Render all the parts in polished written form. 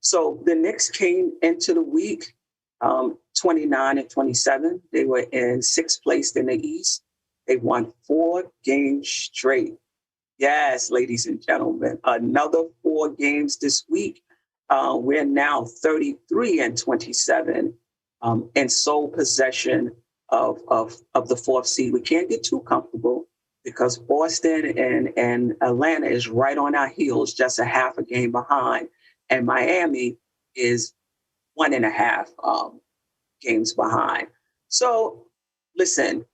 So the Knicks came into the week 29-27. They were in sixth place in the East. They won 4 games straight. Yes, ladies and gentlemen, another 4 games this week. We're now 33-27 in sole possession of the 4th seed. We can't get too comfortable because Boston and Atlanta is right on our heels, just a half a game behind. And Miami is 1.5 games behind. So listen,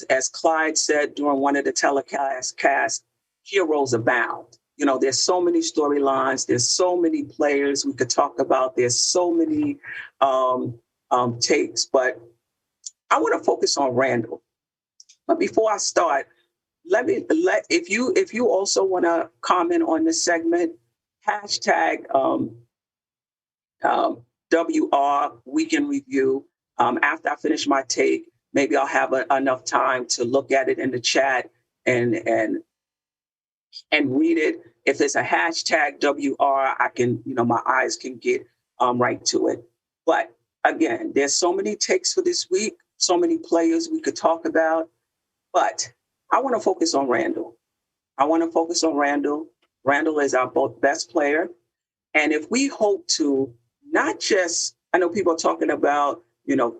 as Clyde said during one of the telecasts, heroes abound. There's so many storylines. There's so many players we could talk about. There's so many takes, but I want to focus on Randall. But before I start, if you also want to comment on this segment, hashtag WR Weekend Review. After I finish my take, maybe I'll have enough time to look at it in the chat and read it. If it's a hashtag WR, I can, my eyes can get right to it. But again, there's so many takes for this week, so many players we could talk about. But I want to focus on Randall. Randall is our best player. And if we hope to not just, I know people are talking about,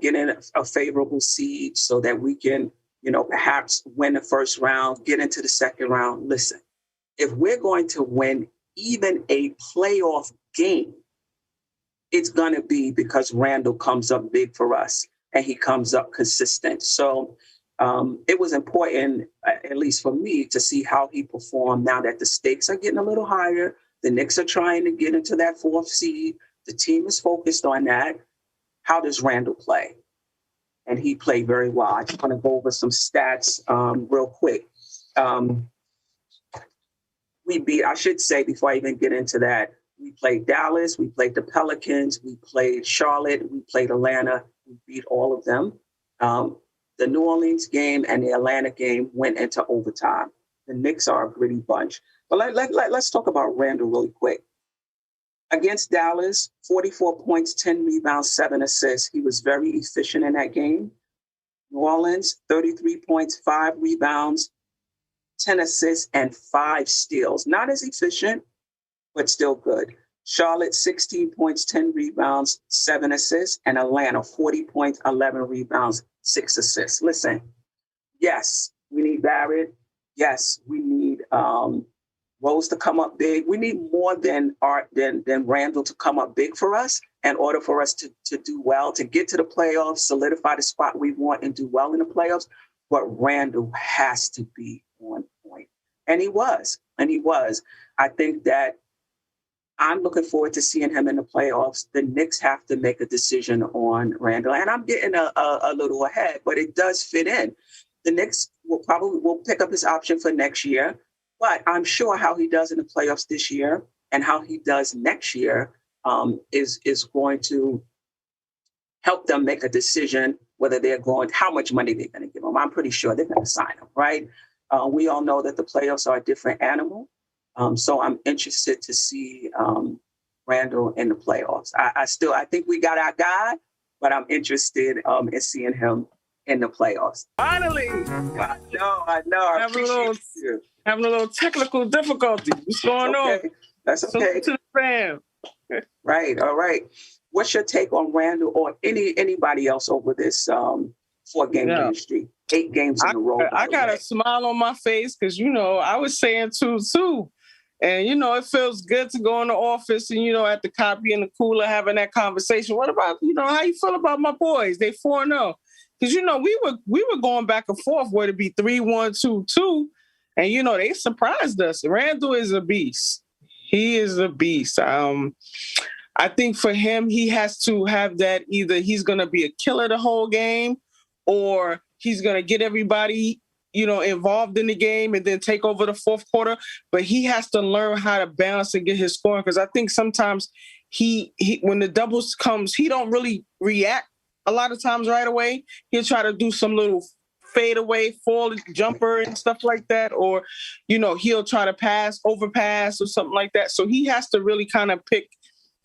getting a favorable seed so that we can, perhaps win the first round, get into the second round. Listen, if we're going to win even a playoff game, it's going to be because Randall comes up big for us and he comes up consistent. So it was important, at least for me, to see how he performed now that the stakes are getting a little higher. The Knicks are trying to get into that 4th seed. The team is focused on that. How does Randall play? And he played very well. I just want to go over some stats real quick. I should say, before I even get into that, we played Dallas, we played the Pelicans, we played Charlotte, we played Atlanta. We beat all of them. The New Orleans game and the Atlanta game went into overtime. The Knicks are a gritty bunch. But let's talk about Randall really quick. Against Dallas, 44 points, 10 rebounds, 7 assists. He was very efficient in that game. New Orleans, 33 points, 5 rebounds, 10 assists, and 5 steals. Not as efficient, but still good. Charlotte, 16 points, 10 rebounds, 7 assists. And Atlanta, 40 points, 11 rebounds, 6 assists. Listen, yes, we need Barrett. Yes, we need Rose to come up big. We need more than Randall to come up big for us in order for us to do well, to get to the playoffs, solidify the spot we want and do well in the playoffs. But Randall has to be on point. And he was. I think that I'm looking forward to seeing him in the playoffs. The Knicks have to make a decision on Randall. And I'm getting a little ahead, but it does fit in. The Knicks will pick up his option for next year. But I'm sure how he does in the playoffs this year and how he does next year is going to help them make a decision whether how much money they're going to give him. I'm pretty sure they're going to sign him, right? We all know that the playoffs are a different animal. So I'm interested to see Randall in the playoffs. I think we got our guy, but I'm interested in seeing him in the playoffs. Finally! I know. I appreciate you. Having a little technical difficulty. What's going on? That's okay. To the fam. Right. All right. What's your take on Randall or anybody else over this 4-game winning streak? 8 games in a row. I got a smile on my face because, I was saying too. And, it feels good to go in the office and, at the copy in the cooler having that conversation. What about, how you feel about my boys? They 4-0. Because, we were going back and forth where to be 3-1, 2-2. And, they surprised us. Randall is a beast. He is a beast. I think for him, he has to have that either he's going to be a killer the whole game or he's going to get everybody, involved in the game and then take over the fourth quarter. But he has to learn how to balance and get his scoring because I think sometimes he when the doubles comes, he don't really react a lot of times right away. He'll try to do some little fade away, fall jumper and stuff like that. Or, he'll try to overpass or something like that. So he has to really kind of pick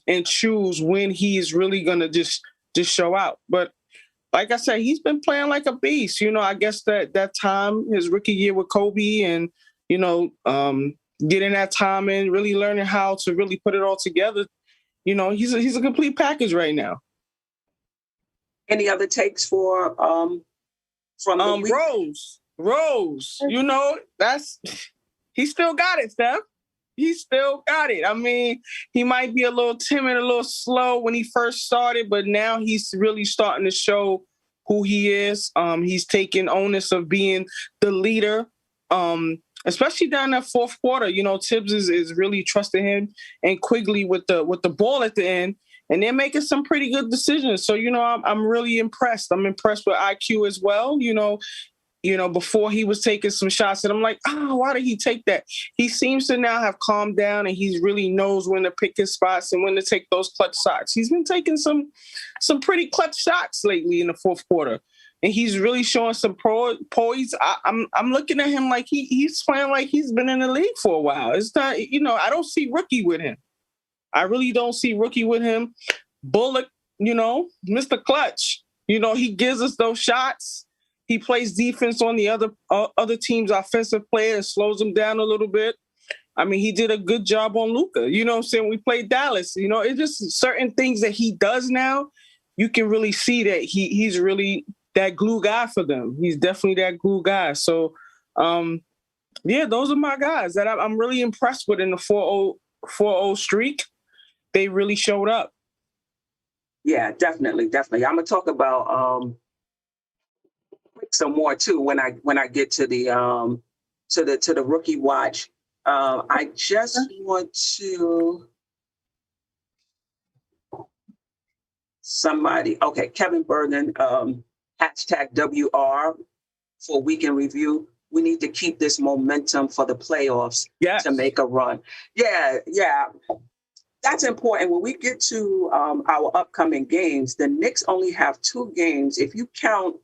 and choose when he's really gonna just show out. But like I said, he's been playing like a beast. I guess that time, his rookie year with Kobe, and getting that time in, really learning how to really put it all together. He's a complete package right now. Any other takes from the week? Rose. He still got it, Steph. He still got it. I mean, he might be a little timid, a little slow when he first started, but now he's really starting to show who he is. He's taking onus of being the leader, especially down that fourth quarter. Tibbs is really trusting him and Quigley with the ball at the end, and they're making some pretty good decisions. So, I'm really impressed. I'm impressed with IQ as well. Before he was taking some shots, and I'm like, why did he take that? He seems to now have calmed down, and he really knows when to pick his spots and when to take those clutch shots. He's been taking some pretty clutch shots lately in the fourth quarter, and he's really showing some poise. I'm looking at him like he's playing like he's been in the league for a while. It's not, I don't see rookie with him. I really don't see rookie with him. Bullock, Mr. Clutch, he gives us those shots. He plays defense on the other team's offensive player and slows them down a little bit. I mean, he did a good job on Luka. You know what I'm saying? We played Dallas. It's just certain things that he does now. You can really see that he's really that glue guy for them. He's definitely that glue guy. So, those are my guys that I'm really impressed with in the 4-0 streak. They really showed up. Yeah, definitely. I'm gonna talk about some more too when I get to the to the rookie watch. I just want to Kevin Bergen, #WR for weekend review. We need to keep this momentum for the playoffs to make a run. Yeah. That's important. When we get to our upcoming games, the Knicks only have 2 games. If you count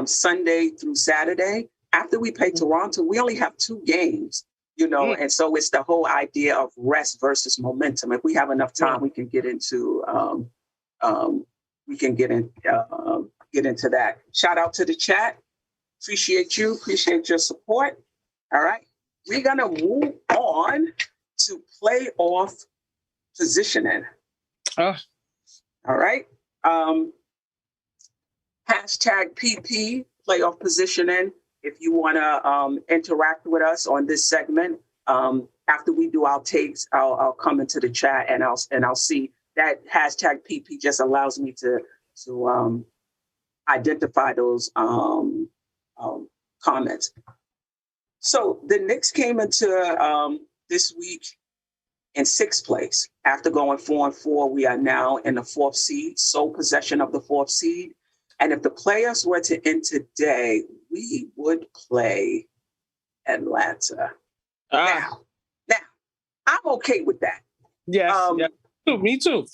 Sunday through Saturday, after we play Toronto, we only have 2 games, and so it's the whole idea of rest versus momentum. If we have enough time, we can get into get into that. Shout out to the chat. Appreciate you. Appreciate your support. All right. We're going to move on to playoff positioning. All right. #PP, playoff positioning. If you want to interact with us on this segment, after we do our takes, I'll come into the chat and I'll see that #PP just allows me to identify those comments. So the Knicks came into this week in 6th place. After going 4-4, we are now in the 4th seed, sole possession of the 4th seed. And if the playoffs were to end today, we would play Atlanta. Now, I'm okay with that. Yes, me too.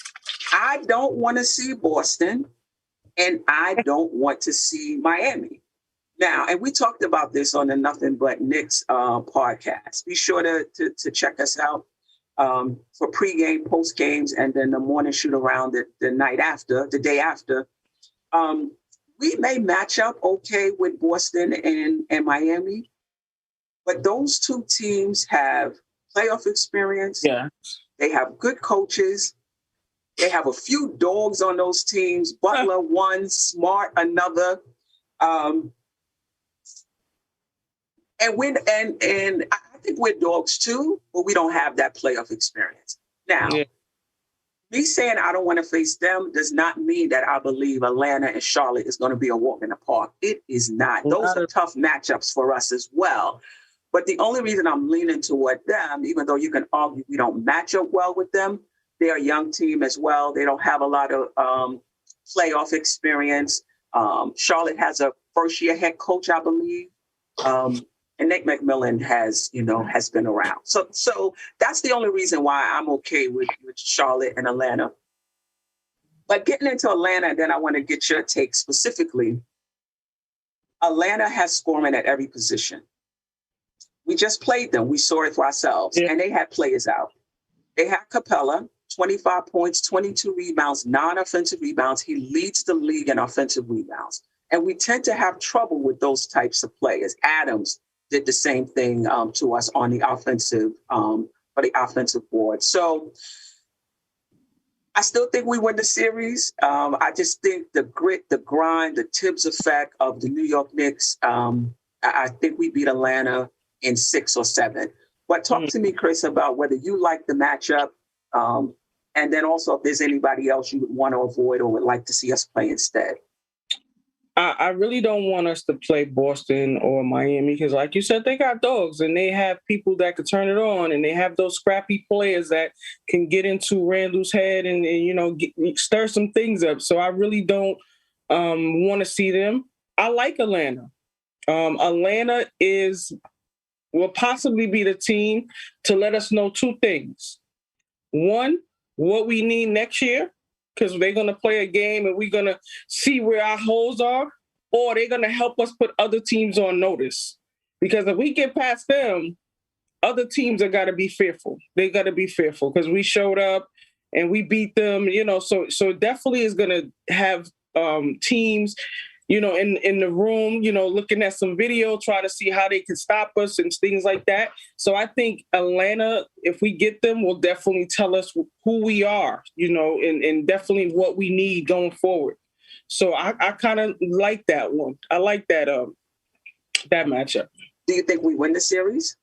I don't want to see Boston, and I don't want to see Miami. Now, and we talked about this on the Nothing But Knicks podcast. Be sure to check us out for pregame, postgames, and then the morning shoot around the night after, the day after. We may match up okay with Boston and Miami, but those 2 teams have playoff experience. Yeah. They have good coaches. They have a few dogs on those teams. Butler one, Smart another. And I think we're dogs too, but we don't have that playoff experience. Now, me saying I don't want to face them does not mean that I believe Atlanta and Charlotte is going to be a walk in the park. It is not. Those are tough matchups for us as well. But the only reason I'm leaning toward them, even though you can argue we don't match up well with them, they're a young team as well. They don't have a lot of playoff experience. Charlotte has a first-year head coach, I believe. And Nate McMillan has been around. So that's the only reason why I'm okay with Charlotte and Atlanta. But getting into Atlanta, then I want to get your take specifically. Atlanta has scoring at every position. We just played them. We saw it for ourselves. Yeah. And they had players out. They had Capella, 25 points, 22 rebounds, 9 offensive rebounds. He leads the league in offensive rebounds. And we tend to have trouble with those types of players. Adams did the same thing to us on the offensive board. So I still think we win the series. I just think the grit, the grind, the Tibbs effect of the New York Knicks, I think we beat Atlanta in 6 or 7. But talk to me, Chris, about whether you like the matchup, and then also if there's anybody else you would want to avoid or would like to see us play instead. I really don't want us to play Boston or Miami because, like you said, they got dogs and they have people that can turn it on, and they have those scrappy players that can get into Randall's head and stir some things up. So I really don't want to see them. I like Atlanta. Atlanta will possibly be the team to let us know 2 things. One, what we need next year, because they're going to play a game and we're going to see where our holes are, or they're going to help us put other teams on notice. Because if we get past them, other teams are got to be fearful. They got to be fearful because we showed up and we beat them, so definitely is going to have teams, in the room, looking at some video, trying to see how they can stop us and things like that. So I think Atlanta, if we get them, will definitely tell us who we are, and definitely what we need going forward. So I kind of like that one. I like that matchup. Do you think we win the series?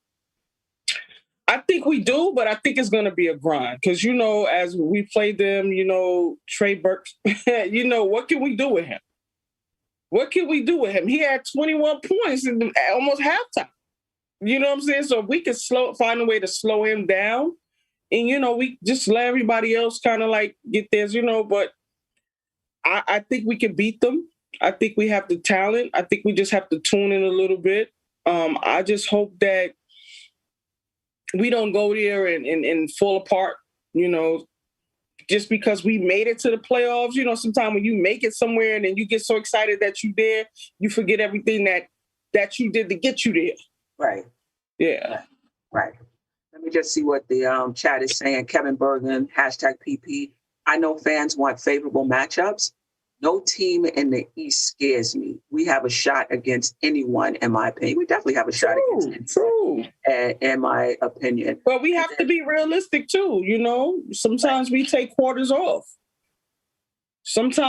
I think we do, but I think it's going to be a grind because, as we play them, Trey Burke, what can we do with him? What can we do with him? He had 21 points in almost halftime. You know what I'm saying? So if we can find a way to slow him down and, we just let everybody else kind of like get theirs, but I think we can beat them. I think we have the talent. I think we just have to tune in a little bit. I just hope that we don't go there and fall apart, just because we made it to the playoffs. Sometimes when you make it somewhere and then you get so excited that you're there, you forget everything that you did to get you there. Right. Yeah. Right. Let me just see what the chat is saying. Kevin Bergen, #PP. I know fans want favorable matchups. No team in the East scares me. We have a shot against anyone, in my opinion. We definitely have a shot against anyone, in my opinion. But we have to be realistic, too, Sometimes we take quarters off. And it's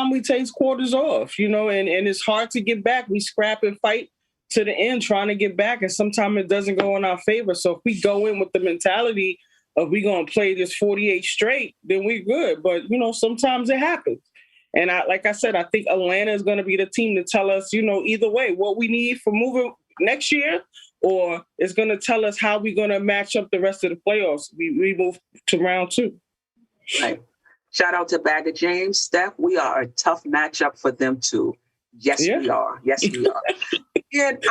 hard to get back. We scrap and fight to the end trying to get back, and sometimes it doesn't go in our favor. So if we go in with the mentality of we're going to play this 48 straight, then we're good. But, sometimes it happens. And like I said, I think Atlanta is going to be the team to tell us, either way, what we need for moving next year, or it's going to tell us how we're going to match up the rest of the playoffs. We move to round 2. Right. Shout out to Bagger James. Steph, we are a tough matchup for them too. Yes, we are. Yes, we are. And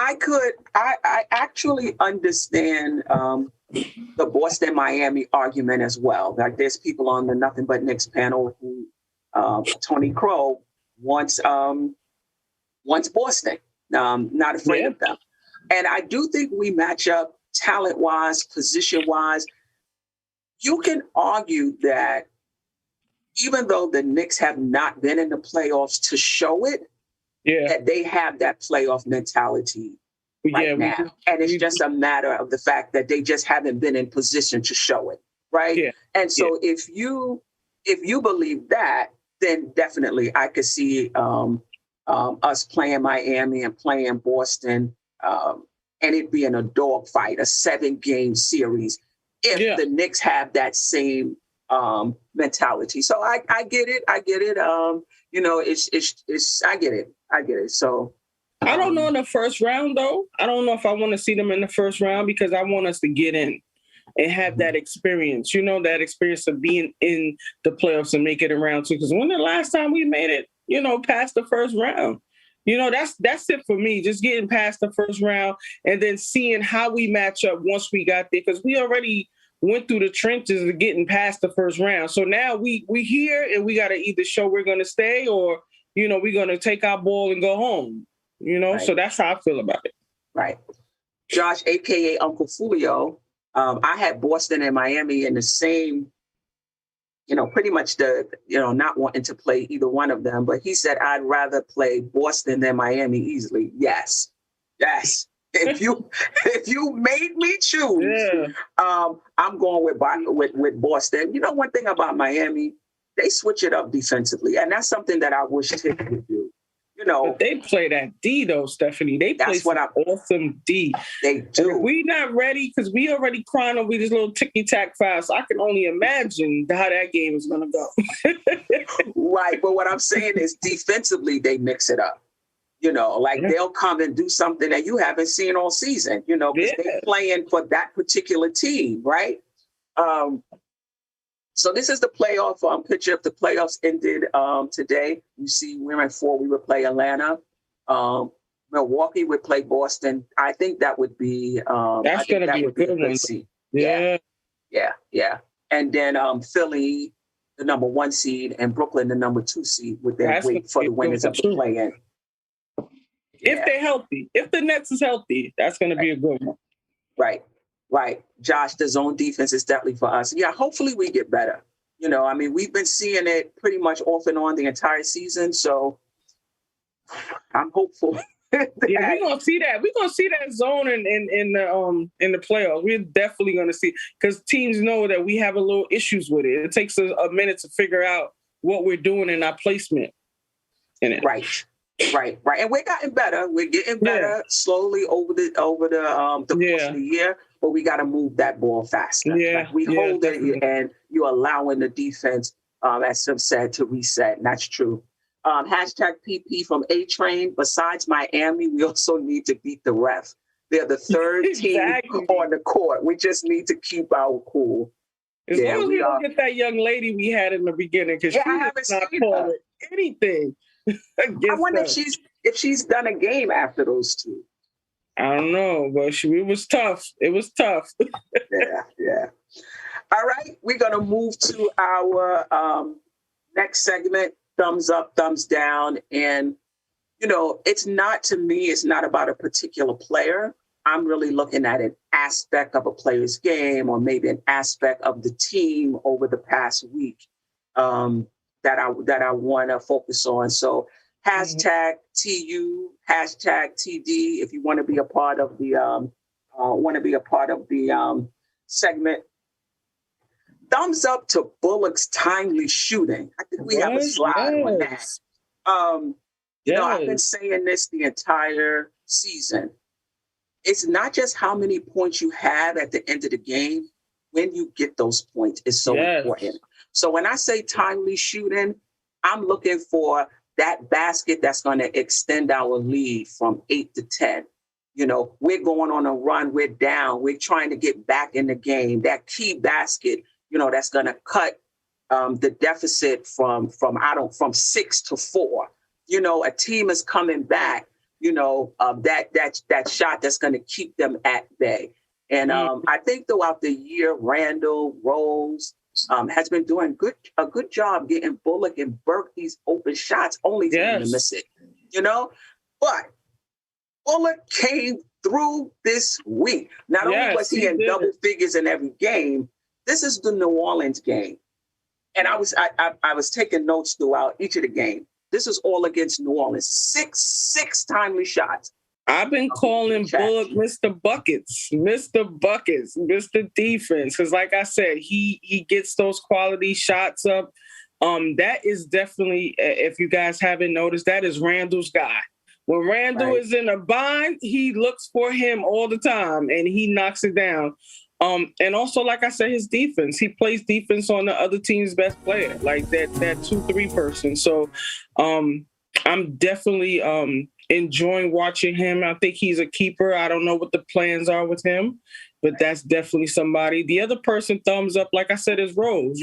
I actually understand the Boston-Miami argument as well. Like there's people on the Nothing But Knicks panel who Tony Crow wants Boston, not afraid of them. And I do think we match up talent-wise, position-wise. You can argue that even though the Knicks have not been in the playoffs to show it, that they have that playoff mentality now. And it's just a matter of the fact that they just haven't been in position to show it, right? Yeah. And so if you believe that, then definitely I could see us playing Miami and playing Boston and it being a dogfight, a 7-game series, if the Knicks have that same mentality. So I get it. I get it. I get it. So I don't know in the first round though. I don't know if I want to see them in the first round because I want us to get in and have that experience, that experience of being in the playoffs and make it around 2. Because when the last time we made it, past the first round, that's it for me. Just getting past the first round and then seeing how we match up once we got there. Because we already went through the trenches of getting past the first round. So now we here and we got to either show we're going to stay or, we're going to take our ball and go home, Right. So that's how I feel about it. Right. Josh, a.k.a. Uncle Fulio, I had Boston and Miami in the same pretty much not wanting to play either one of them. But he said, I'd rather play Boston than Miami easily. Yes. If you made me choose, I'm going with Boston. One thing about Miami, they switch it up defensively, and that's something that I wish Tick would do. But they play that D though, Stephanie. They play awesome D. They do. We not ready because we already crying over this little ticky-tack fast. So I can only imagine how that game is going to go. Right, but what I'm saying is defensively, they mix it up. They'll come and do something that you haven't seen all season, because they're playing for that particular team, right? So this is the playoff picture. If the playoffs ended today, you see we're in 4. We would play Atlanta. Milwaukee would play Boston. I think that would be that's going to be a good one. Seed. Yeah. And then Philly, the number 1 seed, and Brooklyn, the number 2 seed, would then wait for the winners of the play-in. If they're healthy, if the Nets is healthy, that's going to be a good one. Right. Josh, the zone defense is definitely for us. Yeah, hopefully we get better. We've been seeing it pretty much off and on the entire season, so I'm hopeful. Yeah, we're gonna see that. We're gonna see that zone in the playoffs. We're definitely gonna see, because teams know that we have a little issues with it. It takes a minute to figure out what we're doing in our placement in it. Right. And we're getting better. We're getting better slowly over the course of the year, but we got to move that ball faster. Yeah. We hold it, and you're allowing the defense, as Sim said, to reset. And that's true. Hashtag PP from A-Train. Besides Miami, we also need to beat the ref. They're the third team on the court. We just need to keep our cool. As long as we don't get that young lady we had in the beginning, because she is not calling anything. I wonder if she's done a game after those 2. I don't know, but it was tough. It was tough. Yeah. All right, we're going to move to our next segment, thumbs up, thumbs down. And, it's not about a particular player. I'm really looking at an aspect of a player's game, or maybe an aspect of the team over the past week. That I want to focus on. So hashtag TU, hashtag TD, if you want to be a part of the segment. Thumbs up to Bullock's timely shooting. I think we have a slide on that. I've been saying this the entire season. It's not just how many points you have at the end of the game. When you get those points is so important. So when I say timely shooting, I'm looking for that basket that's going to extend our lead from 8 to 10. We're going on a run. We're down. We're trying to get back in the game. That key basket, that's going to cut the deficit from 6 to 4. A team is coming back. That shot that's going to keep them at bay. And I think throughout the year, Randall, Rose, has been doing a good job getting Bullock and Burke these open shots, only for him to miss it. But Bullock came through this week. Not only was he in double figures in every game, this is the New Orleans game. And I was taking notes throughout each of the games. This is all against New Orleans. Six timely shots. I've been calling Bullock Mr. Buckets, Mr. Defense. Because like I said, he gets those quality shots up. That is definitely, if you guys haven't noticed, that is Randall's guy. When Randall is in a bind, he looks for him all the time and he knocks it down. And also, like I said, his defense. He plays defense on the other team's best player, like that 2-3 person. So I'm definitely enjoying watching him. I think he's a keeper. I don't know what the plans are with him, but that's definitely somebody. The other person, thumbs up, like I said, is Rose.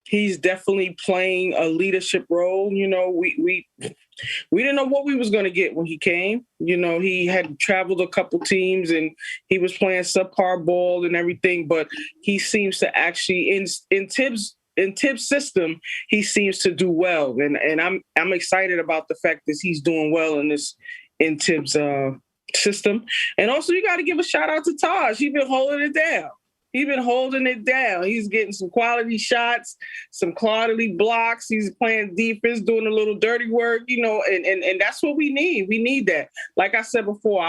He's definitely playing a leadership role. We didn't know what we was going to get when he came. He had traveled a couple teams and he was playing subpar ball and everything, but he seems to actually in Tibbs' system, he seems to do well. And I'm excited about the fact that he's doing well in Tibbs' system. And also you got to give a shout out to Taj. He's been holding it down. He's been holding it down. He's getting some quality shots, some quality blocks. He's playing defense, doing a little dirty work, and that's what we need. We need that. Like I said before,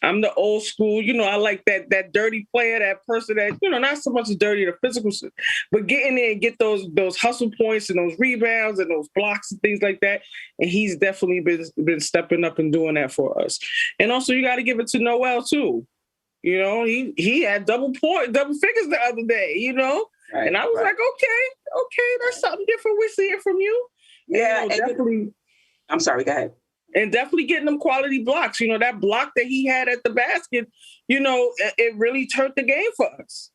I'm the old school. I like that dirty player, that person that, not so much dirty, the physical, but get in there and get those hustle points and those rebounds and those blocks and things like that. And he's definitely been stepping up and doing that for us. And also, you got to give it to Noel too. He had double figures the other day, Right, and I was like, okay, that's something different we're seeing from you. Yeah, and definitely. I'm sorry, go ahead. And definitely getting them quality blocks. That block that he had at the basket, it really turned the game for us.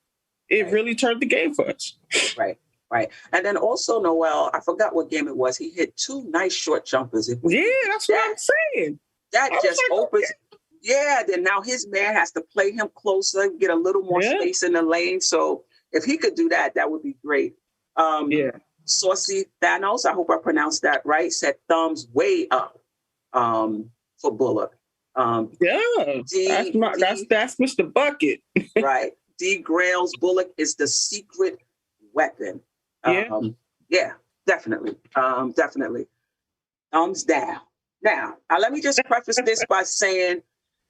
It really turned the game for us. Right. And then also, Noel, I forgot what game it was. He hit 2 nice short jumpers. That's what I'm saying. That just opens. Okay. Yeah, then now his man has to play him closer, get a little more space in the lane. So if he could do that, that would be great. Saucy Thanos, I hope I pronounced that right, said thumbs way up for Bullock. That's Mr. Bucket. Right. D. Grails, Bullock is the secret weapon. Definitely. Definitely. Thumbs down. Now, let me just preface this by saying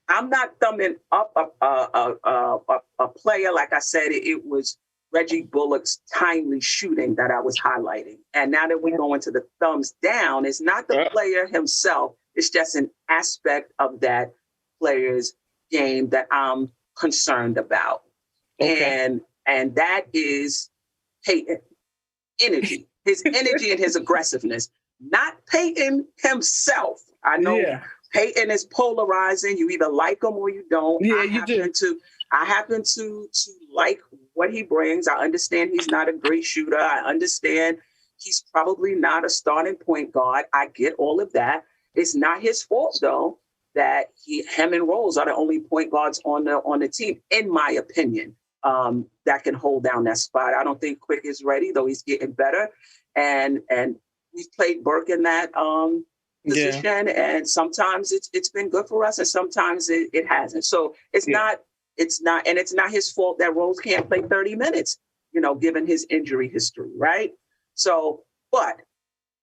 I'm not thumbing up a player. Like I said, it was Reggie Bullock's timely shooting that I was highlighting. And now that we go into the thumbs down, it's not the player himself. It's just an aspect of that player's game that I'm concerned about. Okay. And that is Peyton. Energy. His energy and his aggressiveness. Not Peyton himself. I know Peyton is polarizing. You either like him or you don't. Yeah, I happen to like what he brings. I understand he's not a great shooter. I understand he's probably not a starting point guard. I get all of that. It's not his fault, though, that him and Rose are the only point guards on the team, in my opinion, that can hold down that spot. I don't think Quick is ready, though he's getting better. And we've played Burke in that position, and sometimes it's been good for us, and sometimes it hasn't. So it's not his fault that Rose can't play 30 minutes, given his injury history, right? So, but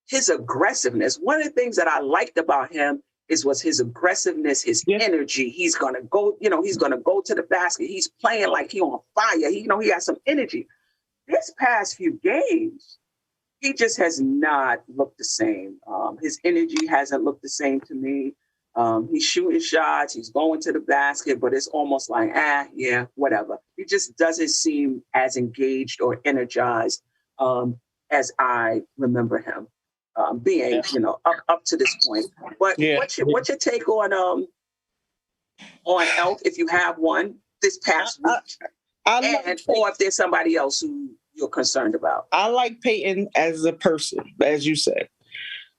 his aggressiveness, one of the things that I liked about him was his aggressiveness, his energy. He's gonna go, he's gonna go to the basket. He's playing like he on fire. He has some energy. This past few games, he just has not looked the same. His energy hasn't looked the same to me. He's shooting shots, he's going to the basket, but it's almost like, whatever. He just doesn't seem as engaged or energized as I remember him being, up to this point. But what's your take on Elk, if you have one, this past week? Or if there's somebody else who you're concerned about? I like Peyton as a person, as you said.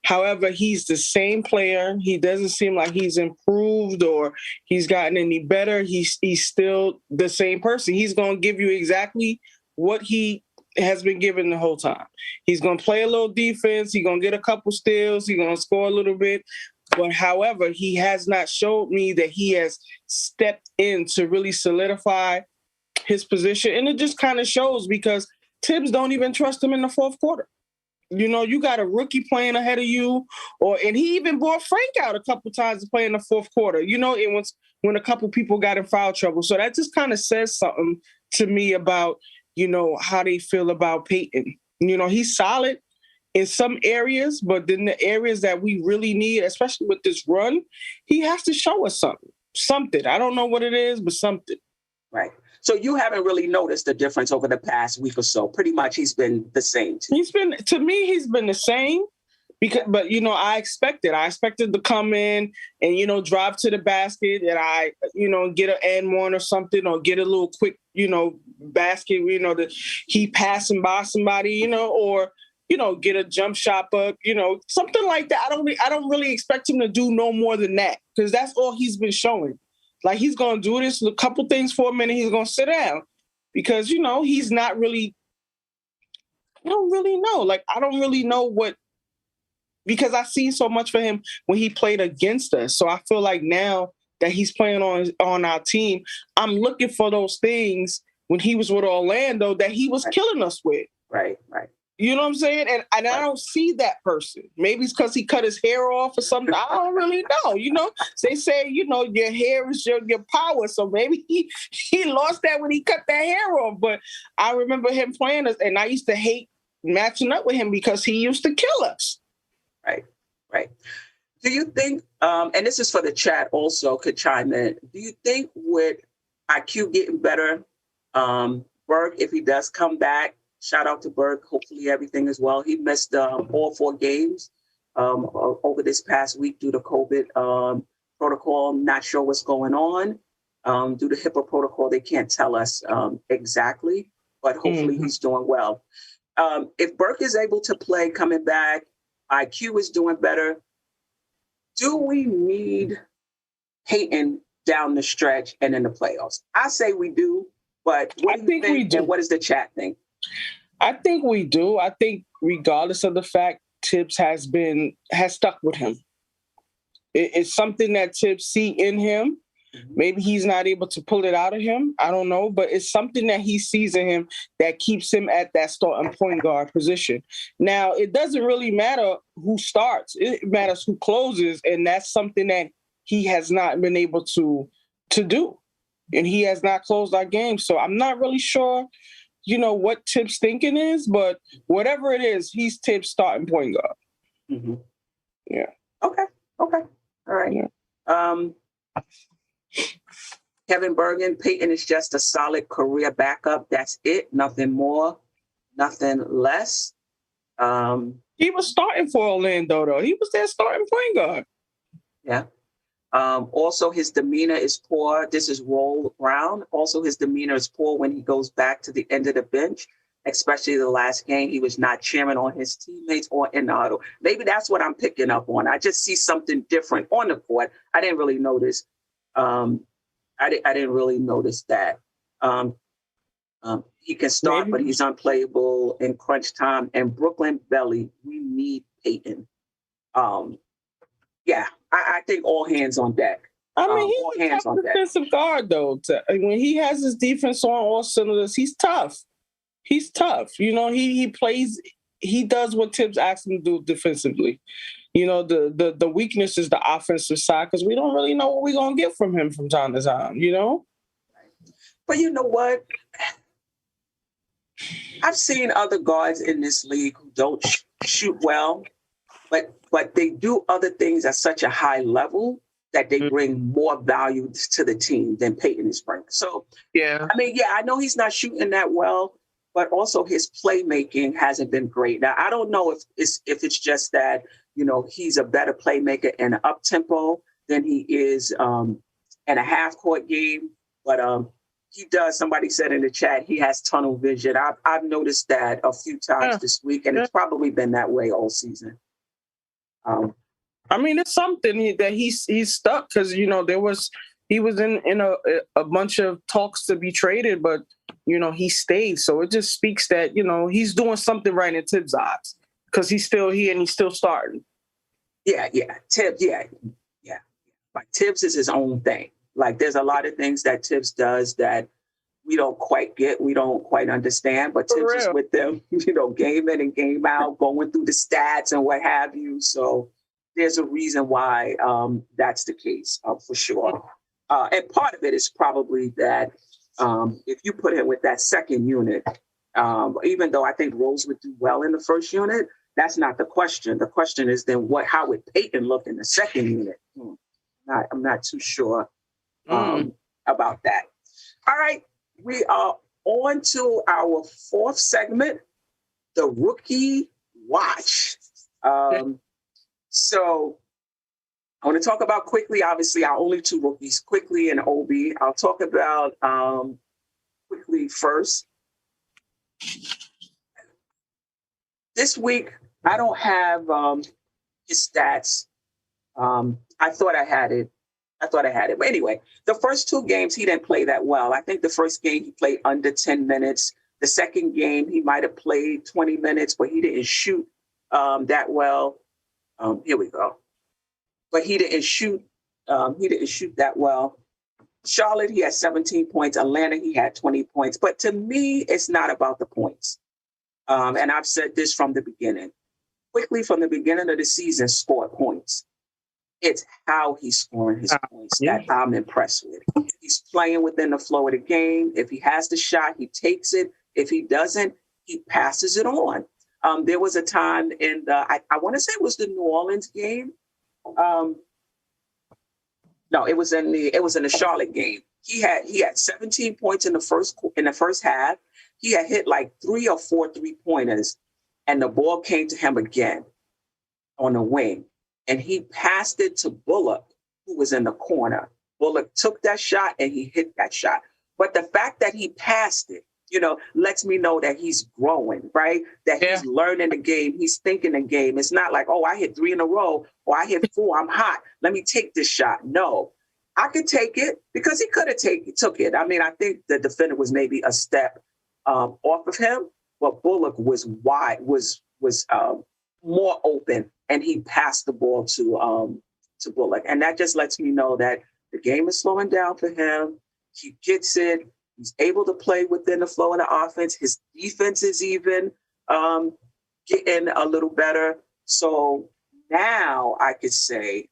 However, he's the same player. He doesn't seem like he's improved or he's gotten any better. He's still the same person. He's going to give you exactly what he has been given the whole time. He's going to play a little defense. He's going to get a couple steals. He's going to score a little bit. But however, he has not showed me that he has stepped in to really solidify his position. And it just kind of shows because Tibbs don't even trust him in the fourth quarter. You got a rookie playing ahead of you, and he even brought Frank out a couple times to play in the fourth quarter. It was when a couple people got in foul trouble. So that just kind of says something to me about, how they feel about Peyton. He's solid in some areas, but then the areas that we really need, especially with this run, he has to show us something. I don't know what it is, but something. Right. So you haven't really noticed the difference over the past week or so. Pretty much he's been the same. He's been the same. But I expected to come in and, drive to the basket and get an and one or something, or get a little quick, basket, that he passing by somebody, or, get a jump shot, but, something like that. I don't really expect him to do no more than that, because that's all he's been showing. Like, he's going to do this, a couple things for a minute, he's going to sit down because, he's not really, I don't really know. Like, I don't really know what, because I've seen so much for him when he played against us. So I feel like now that he's playing on our team, I'm looking for those things when he was with Orlando that he was killing us with. Right. You know what I'm saying? And I don't see that person. Maybe it's because he cut his hair off or something. I don't really know. They say, your hair is your power. So maybe he lost that when he cut that hair off. But I remember him playing us, and I used to hate matching up with him because he used to kill us. Right. Do you think, and this is for the chat also, could chime in, do you think with IQ getting better, Berg, if he does come back, shout out to Berg, hopefully everything is well. He missed all 4 games over this past week due to COVID protocol. Not sure what's going on. Due to HIPAA protocol, they can't tell us exactly, but hopefully he's doing well. If Berg is able to play coming back, IQ is doing better, do we need Peyton down the stretch and in the playoffs? I say we do, but what do you think we do. And what does the chat think? I think we do. I think regardless of the fact Tibbs has stuck with him. It's something that Tibbs see in him. Maybe he's not able to pull it out of him. I don't know, but it's something that he sees in him that keeps him at that starting point guard position. Now, it doesn't really matter who starts. It matters who closes, and that's something that he has not been able to do. And he has not closed our game. So I'm not really sure, what Tibbs' thinking is, but whatever it is, he's Tibbs' starting point guard. Mm-hmm. Yeah. Okay. All right. Yeah. Kevin Bergen, Peyton is just a solid career backup. That's it. Nothing more, nothing less. He was starting for Orlando, though. He was their starting point guard. Yeah. Also, his demeanor is poor. This is Roll Brown. Also, his demeanor is poor when he goes back to the end of the bench, especially the last game. He was not cheering on his teammates or in the huddle. Maybe that's what I'm picking up on. I just see something different on the court. I didn't really notice. I didn't really notice that. He can start, but he's unplayable in crunch time. And Brooklyn Belly, we need Peyton. Yeah, I think all hands on deck. I mean, he's a tough defensive guard, though. When he has his defense on all cylinders, he's tough. He's tough. He plays. He does what Tibbs asks him to do defensively. The weakness is the offensive side because we don't really know what we're going to get from him from time to time, But you know what? I've seen other guards in this league who don't shoot well, but they do other things at such a high level that they bring more value to the team than Peyton is bringing. So, yeah. I know he's not shooting that well, but also his playmaking hasn't been great. Now, I don't know if it's just that, he's a better playmaker in an up-tempo than he is in a half-court game. But he does, somebody said in the chat, he has tunnel vision. I've noticed that a few times this week, and it's probably been that way all season. It's something that he's stuck because, he was in a bunch of talks to be traded, but, he stayed. So it just speaks that, he's doing something right in Tibbs' eyes because he's still here and he's still starting. Yeah. Tibbs, yeah. Like Tibbs is his own thing. Like there's a lot of things that Tibbs does that we don't quite get, we don't quite understand, but Tibbs is with them, game in and game out, going through the stats and what have you. So there's a reason why that's the case for sure. And part of it is probably that if you put him with that second unit, even though I think Rose would do well in the first unit, that's not the question. The question is then how would Peyton look in the second unit? I'm not too sure about that. All right, we are on to our fourth segment, the Rookie Watch. So I want to talk about quickly, obviously, our only two rookies, Quickly and Obi. I'll talk about Quickly first. This week, I don't have his stats. I thought I had it. But anyway, the first two games, he didn't play that well. I think the first game, he played under 10 minutes. The second game, he might have played 20 minutes, but he didn't shoot that well. Here we go. But he didn't shoot that well. Charlotte, he had 17 points. Atlanta, he had 20 points. But to me, it's not about the points. And I've said this from the beginning. Quickly, from the beginning of the season, scored points. It's how he's scoring his points that I'm impressed with. He's playing within the flow of the game. If he has the shot, he takes it. If he doesn't, he passes it on. There was a time in the, I want to say it was the New Orleans game. No, it was in the Charlotte game. He had 17 points in the first half. He had hit like 3 or 4 3-pointers, and the ball came to him again on the wing. And he passed it to Bullock, who was in the corner. Bullock took that shot and he hit that shot. But the fact that he passed it, lets me know that he's growing, right? That he's learning the game. He's thinking the game. It's not like, oh, I hit 3 in a row or I hit 4. I'm hot. Let me take this shot. No, I could take it because he could have took it. I mean, I think the defender was maybe a step off of him, but Bullock was more open, and he passed the ball to Bullock. And that just lets me know that the game is slowing down for him. He gets it. He's able to play within the flow of the offense. His defense is even getting a little better. So now I could say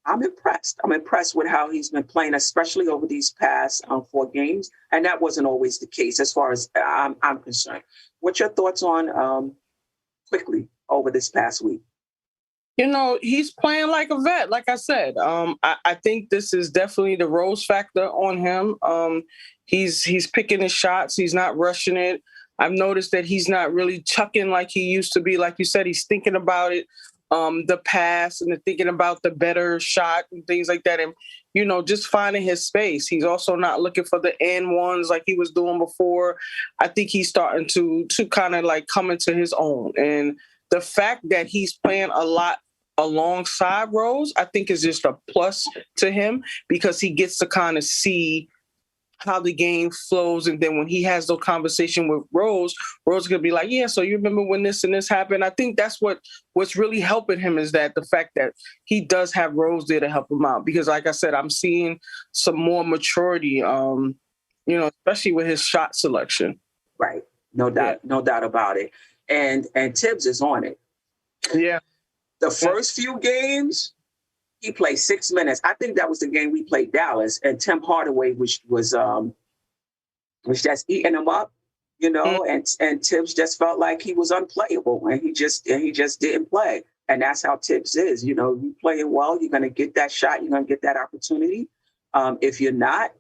I'm impressed. I'm impressed with how he's been playing, especially over these past 4 games. And that wasn't always the case as far as I'm concerned. What's your thoughts on quickly over this past week? He's playing like a vet, like I said. I think this is definitely the Rose factor on him. He's picking his shots. He's not rushing it. I've noticed that he's not really chucking like he used to be. Like you said, he's thinking about it, the pass and thinking about the better shot and things like that. And, just finding his space. He's also not looking for the and ones like he was doing before. I think he's starting to kind of like come into his own. And the fact that he's playing a lot alongside Rose, I think is just a plus to him because he gets to kind of see how the game flows. And then when he has the conversation with Rose is going to be like, yeah, so you remember when this and this happened? I think that's what's really helping him is that the fact that he does have Rose there to help him out. Because like I said, I'm seeing some more maturity, especially with his shot selection. Right. No doubt about it. And Tibbs is on it. Yeah. The first few games, he played 6 minutes. I think that was the game we played Dallas, and Tim Hardaway, which was just eating him up, and Tibbs just felt like he was unplayable, and he just didn't play. And that's how Tibbs is. You playing well, you're going to get that shot, you're going to get that opportunity. If you're not,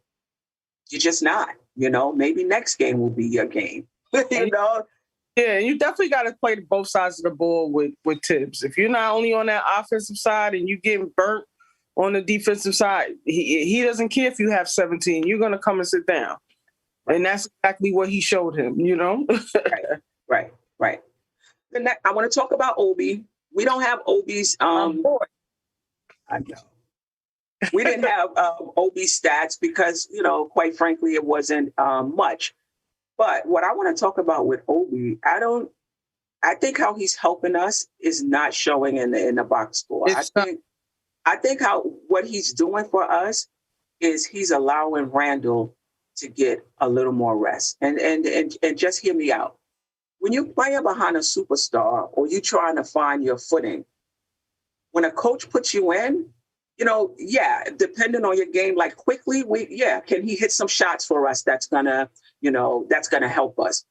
you're just not. Maybe next game will be your game. Yeah, you definitely got to play both sides of the ball with Tibbs. If you're not only on that offensive side and you getting burnt on the defensive side, he doesn't care if you have 17. You're going to come and sit down. And that's exactly what he showed him, Right. I want to talk about Obi. We don't have Obi's. I know. We didn't have Obi's stats because, quite frankly, it wasn't much. But what I want to talk about with Obi, I think how he's helping us is not showing in the box score. I think what he's doing for us is he's allowing Randall to get a little more rest. And just hear me out. When you're playing behind a superstar or you're trying to find your footing, when a coach puts you in, depending on your game, like quickly, can he hit some shots for us that's gonna help us?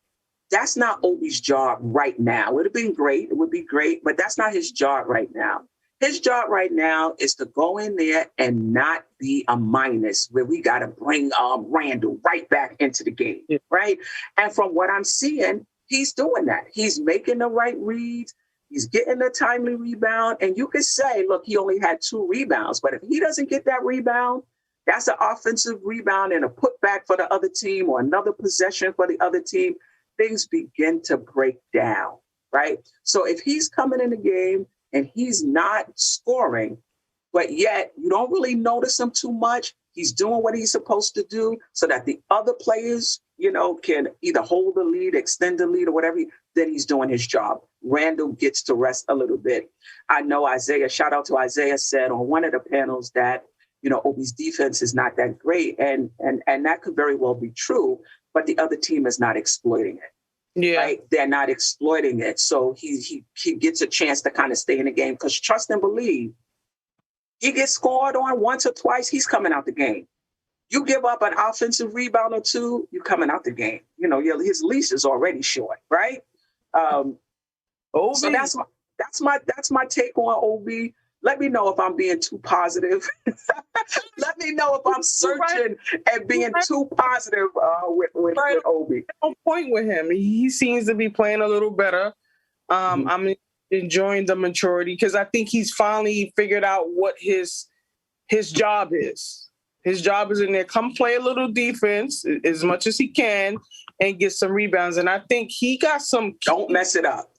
That's not Obi's job right now. It would be great, but that's not his job right now. His job right now is to go in there and not be a minus where we got to bring Randall right back into the game, right? And from what I'm seeing, he's doing that. He's making the right reads. He's getting the timely rebound. And you could say, look, he only had 2 rebounds. But if he doesn't get that rebound, that's an offensive rebound and a putback for the other team or another possession for the other team. Things begin to break down, right? So if he's coming in the game and he's not scoring, but yet you don't really notice him too much, he's doing what he's supposed to do so that the other players, can either hold the lead, extend the lead or whatever, then he's doing his job. Randall gets to rest a little bit. I know shout out to Isaiah said on one of the panels that Obi's defense is not that great, and that could very well be true, but the other team is not exploiting it. Yeah. Right? They're not exploiting it. So he gets a chance to kind of stay in the game, because trust and believe, he gets scored on once or twice, he's coming out the game. You give up an offensive rebound or two, you're coming out the game. His leash is already short, right? So that's my take on Obi. Let me know if I'm being too positive. Let me know if I'm searching and being too positive with Obi. On point with him. He seems to be playing a little better. I'm enjoying the maturity, because I think he's finally figured out what his job is. His job is in there, come play a little defense as much as he can and get some rebounds. And I think he got some... Don't mess it up.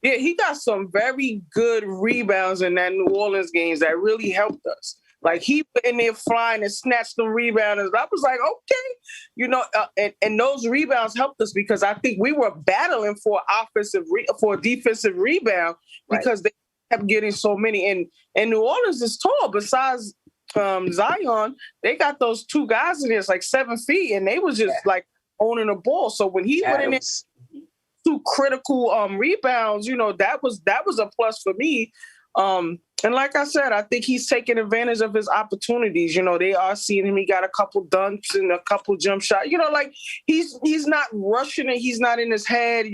Yeah, he got some very good rebounds in that New Orleans games that really helped us. Like, he went in there flying and snatched them rebounds. I was like, okay. And those rebounds helped us, because I think we were battling for a defensive rebound, because they kept getting so many. And New Orleans is tall. Besides Zion, they got those two guys in there, it's like 7 feet, and they was just like owning the ball. So when he went in there, two critical rebounds, that was a plus for me. And like I said, I think he's taking advantage of his opportunities. They are seeing him. He got a couple dunks and a couple jump shots. Like he's not rushing it. He's not in his head.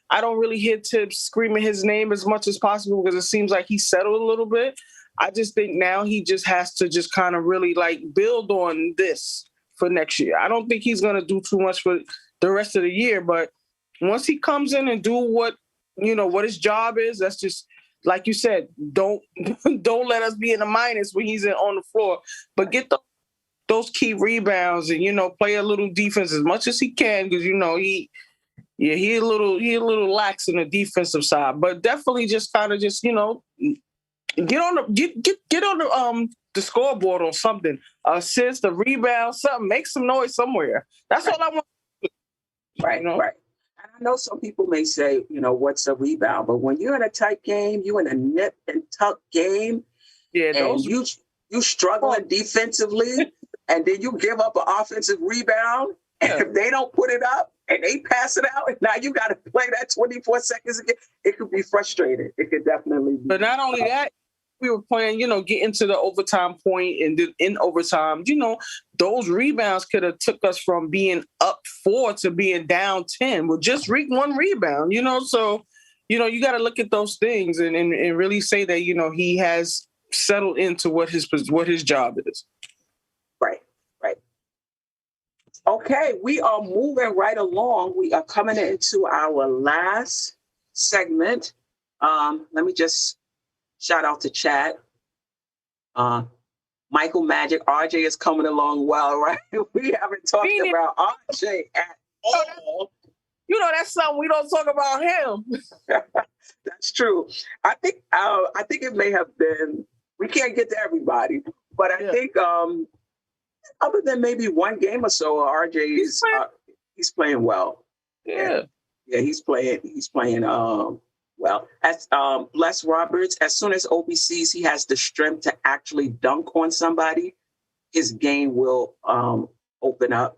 I don't really hear Tibbs screaming his name as much as possible, because it seems like he's settled a little bit. I just think now he just has to just kind of really build on this for next year. I don't think he's going to do too much for the rest of the year, but once he comes in and do what his job is, that's just, like you said, don't let us be in the minus when he's on the floor, but get those key rebounds and, play a little defense as much as he can, because, he a little lax in the defensive side, but definitely just kind of just, get on the scoreboard or something, assist, a rebound, something, make some noise somewhere. That's all I want. Right. Right. And I know some people may say, what's a rebound? But when you're in a tight game, you're in a nip and tuck game, and you struggling defensively, and then you give up an offensive rebound, and if they don't put it up and they pass it out, and now you got to play that 24 seconds again, it could be frustrating. It could definitely be. But not only that, we were playing, get into the overtime point, and then in overtime, those rebounds could have took us from being up 4 to being down 10 with just one rebound, So, you got to look at those things and really say that, he has settled into what his job is. Right. Okay, we are moving right along. We are coming into our last segment. Let me just shout out to chat. Michael Magic, RJ is coming along well, right? We haven't talked about RJ at all. That's something we don't talk about him. That's true. I think it may have been, we can't get to everybody, but I think other than maybe one game or so, RJ he's playing well. Yeah, he's playing well. As Bless Roberts, as soon as Obi sees he has the strength to actually dunk on somebody, his game will open up.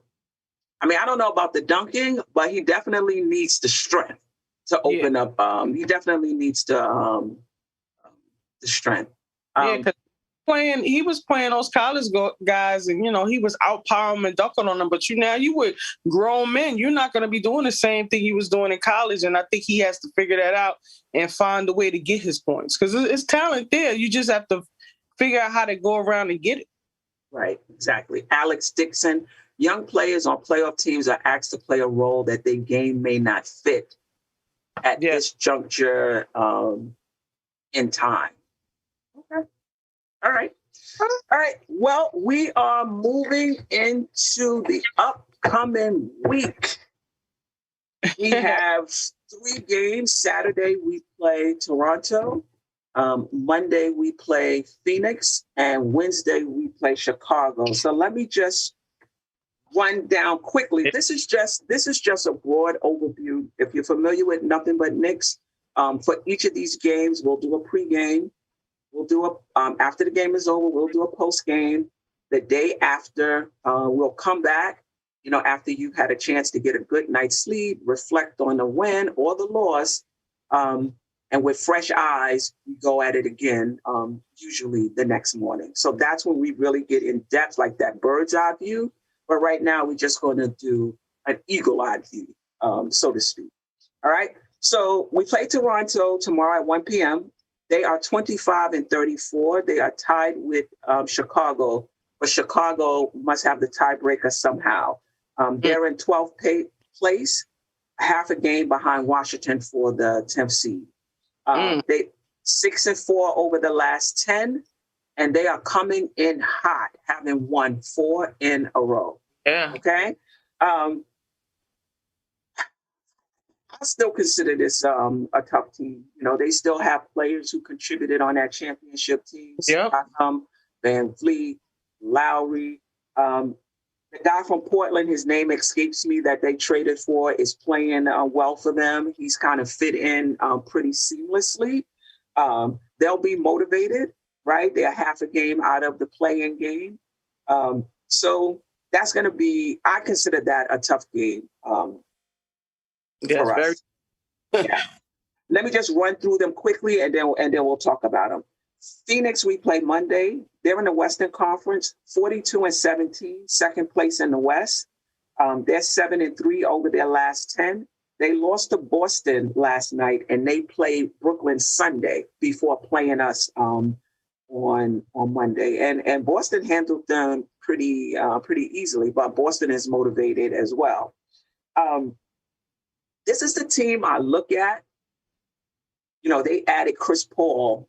I mean, I don't know about the dunking, but he definitely needs the strength to open up. He definitely needs the strength. Because he was playing those college guys, and he was out powering and dunking on them. But you were grown men. You're not going to be doing the same thing he was doing in college, and I think he has to figure that out and find a way to get his points, because it's talent there. You just have to figure out how to go around and get it. Right, exactly. Alex Dixon. Young players on playoff teams are asked to play a role that their game may not fit at this juncture in time. Okay. All right. Well, we are moving into the upcoming week. We have 3 games. Saturday, we play Toronto. Monday, we play Phoenix. And Wednesday, we play Chicago. So let me just run down quickly. This is just a broad overview. If you're familiar with Nothing But Knicks, for each of these games, we'll do a pregame. We'll do after the game is over, we'll do a post game. The day after, we'll come back, after you've had a chance to get a good night's sleep, reflect on the win or the loss. And with fresh eyes, we go at it again, usually the next morning. So that's when we really get in depth, like that bird's eye view. But right now, we're just going to do an eagle-eyed view, so to speak. All right. So we play Toronto tomorrow at 1 p.m. They are 25-34. They are tied with Chicago, but Chicago must have the tiebreaker somehow. They're in 12th place, half a game behind Washington for the 10th seed. They 6-4 over the last 10, and they are coming in hot, having won 4 in a row. Yeah. Okay. I still consider this a tough team. They still have players who contributed on that championship team. Yep. Van Vliet, Lowry. The guy from Portland, his name escapes me, that they traded for, is playing well for them. He's kind of fit in pretty seamlessly. They'll be motivated, right? They're half a game out of the play-in game. So that's going to be, I consider that a tough game for us. Yeah. Let me just run through them quickly, and then we'll talk about them. Phoenix, we play Monday. They're in the Western Conference, 42-17, second place in the West. They're 7-3 over their last 10. They lost to Boston last night, and they played Brooklyn Sunday before playing us on Monday. And Boston handled them pretty easily, but Boston is motivated as well. This is the team I look at. They added Chris Paul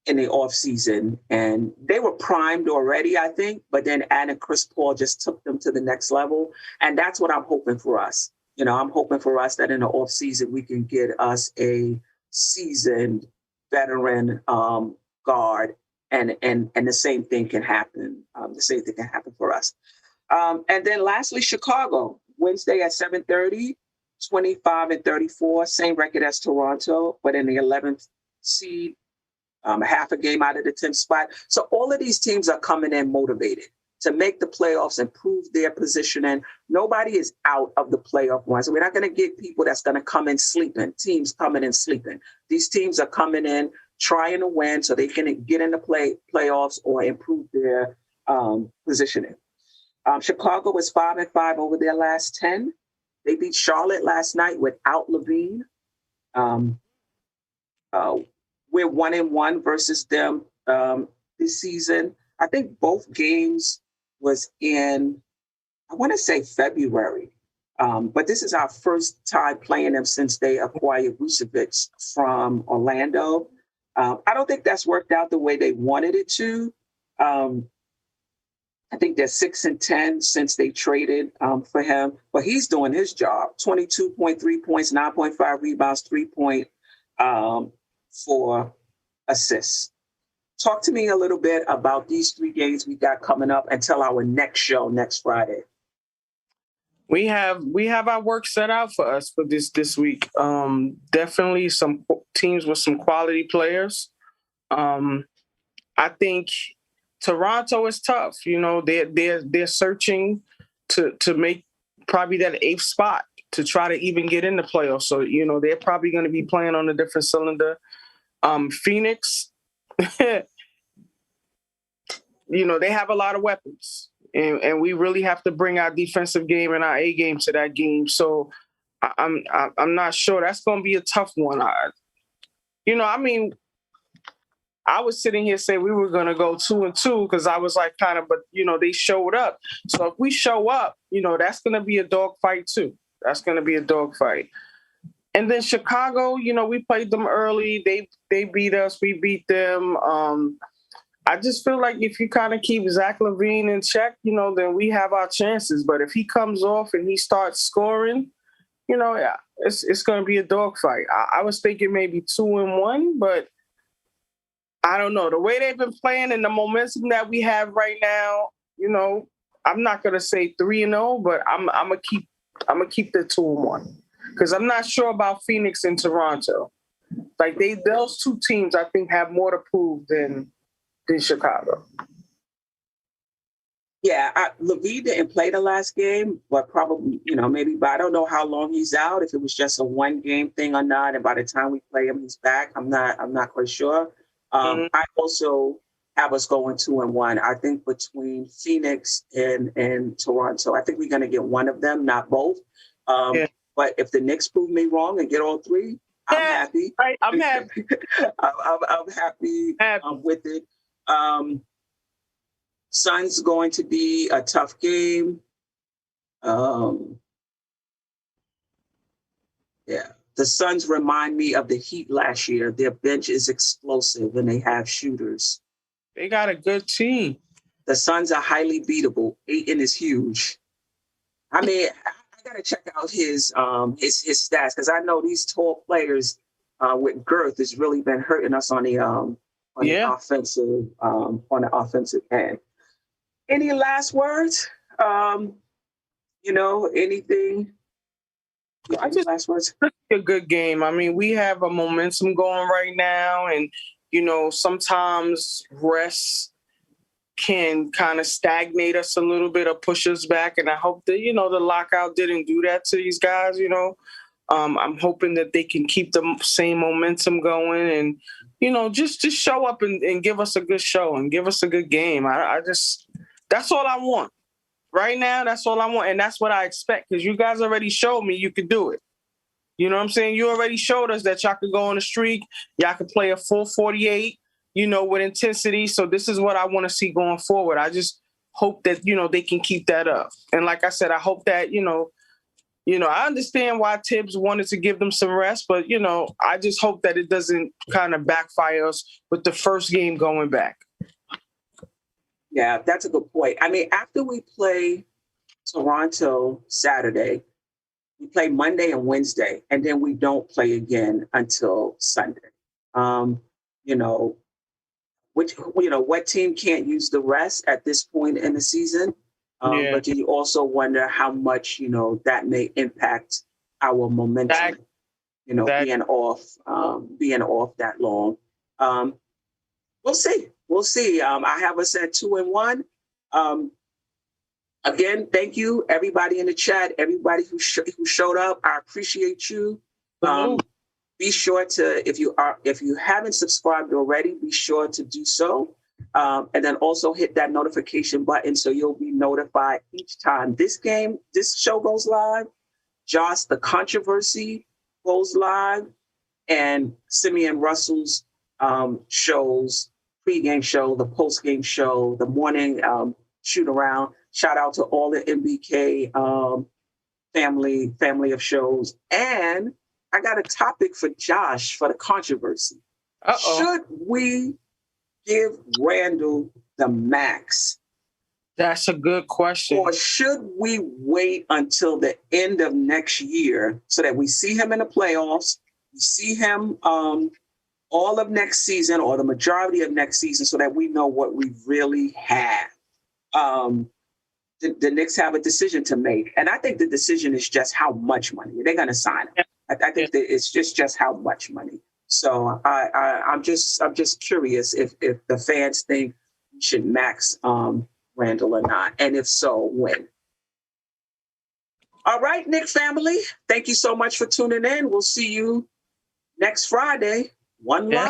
in the offseason, and they were primed already, I think, but then adding Chris Paul just took them to the next level. And that's what I'm hoping for us. I'm hoping for us that in the offseason, we can get us a seasoned veteran guard, and the same thing can happen. The same thing can happen for us. And then lastly, Chicago, Wednesday at 7:30, 25-34, same record as Toronto, but in the 11th seed, half a game out of the 10th spot. So all of these teams are coming in motivated to make the playoffs, improve their positioning. Nobody is out of the playoff run. So we're not going to get people that's going to come in sleeping, teams coming in sleeping. These teams are coming in trying to win so they can get in the playoffs or improve their positioning. Chicago was 5-5 over their last 10. They beat Charlotte last night without Levine. We're 1-1 versus them this season. I think both games was in, I want to say February. But this is our first time playing them since they acquired Vucevic from Orlando. I don't think that's worked out the way they wanted it to. I think they're 6-10 since they traded for him. But he's doing his job. 22.3 points, 9.5 rebounds, 3.4 assists. Talk to me a little bit about these 3 games we got coming up until our next show next Friday. We have our work set out for us for this week. Definitely some teams with some quality players. I think Toronto is tough. They're searching to make probably that 8th spot to try to even get in the playoffs. So they're probably going to be playing on a different cylinder. Phoenix, they have a lot of weapons, and we really have to bring our defensive game and our A game to that game. So I'm not sure. That's going to be a tough one. I was sitting here saying we were going to go 2-2 because I was like but they showed up. So if we show up, that's going to be a dogfight too. That's going to be a dogfight. And then Chicago, we played them early. They beat us. We beat them. I just feel like if you kind of keep Zach LaVine in check, then we have our chances. But if he comes off and he starts scoring, it's going to be a dogfight. I was thinking maybe 2-1, but I don't know. The way they've been playing and the momentum that we have right now, I'm not going to say 3-0, but I'm gonna keep the 2-1 because I'm not sure about Phoenix and Toronto. Like those two teams, I think, have more to prove than Chicago. Yeah, Levine didn't play the last game, but probably, maybe, but I don't know how long he's out, if it was just a 1-game thing or not. And by the time we play him, he's back. I'm not quite sure. I also have us going 2-1. I think between Phoenix and Toronto, I think we're going to get one of them, not both. But if the Knicks prove me wrong and get all three, I'm happy. Right, I'm happy. I'm happy with it. Suns going to be a tough game. The Suns remind me of the Heat last year. Their bench is explosive and they have shooters. They got a good team. The Suns are highly beatable. Ayton is huge. I mean, I gotta check out his stats, because I know these tall players with girth has really been hurting us on the offensive end. Any last words? Anything? Last words? A good game. I mean, we have a momentum going right now, and sometimes rest can kind of stagnate us a little bit or push us back. And I hope that the lockout didn't do that to these guys. I'm hoping that they can keep the same momentum going, and just show up and give us a good show and give us a good game. That's all I want. Right now, that's all I want. And that's what I expect, because you guys already showed me you could do it. You know what I'm saying? You already showed us that y'all could go on a streak. Y'all could play a full 48, with intensity. So this is what I want to see going forward. I just hope that, they can keep that up. And like I said, I hope that, I understand why Tibbs wanted to give them some rest, but, I just hope that it doesn't kind of backfire us with the first game going back. Yeah, that's a good point. I mean, after we play Toronto Saturday, we play Monday and Wednesday, and then we don't play again until Sunday. What team can't use the rest at this point in the season? But you also wonder how much, that may impact our momentum, being off that long. We'll see. We'll see. I have us at 2-1. Again, thank you, everybody in the chat, everybody who showed up. I appreciate you. Be sure to, if you haven't subscribed already, be sure to do so. And then also hit that notification button so you'll be notified each time this show goes live. Josh, the Controversy goes live, and Simeon Russell's shows, pregame show, the postgame show, the morning shoot around. Shout out to all the MBK family of shows. And I got a topic for Josh for the Controversy. Should we give Randall the max? That's a good question. Or should we wait until the end of next year so that we see him in the playoffs, we see him all of next season or the majority of next season, so that we know what we really have? The Knicks have a decision to make. And I think the decision is just how much money they're going to sign him. I think that it's just how much money. So I'm just curious if the fans think we should max Randall or not. And if so, when? All right, Knick family. Thank you so much for tuning in. We'll see you next Friday. One love.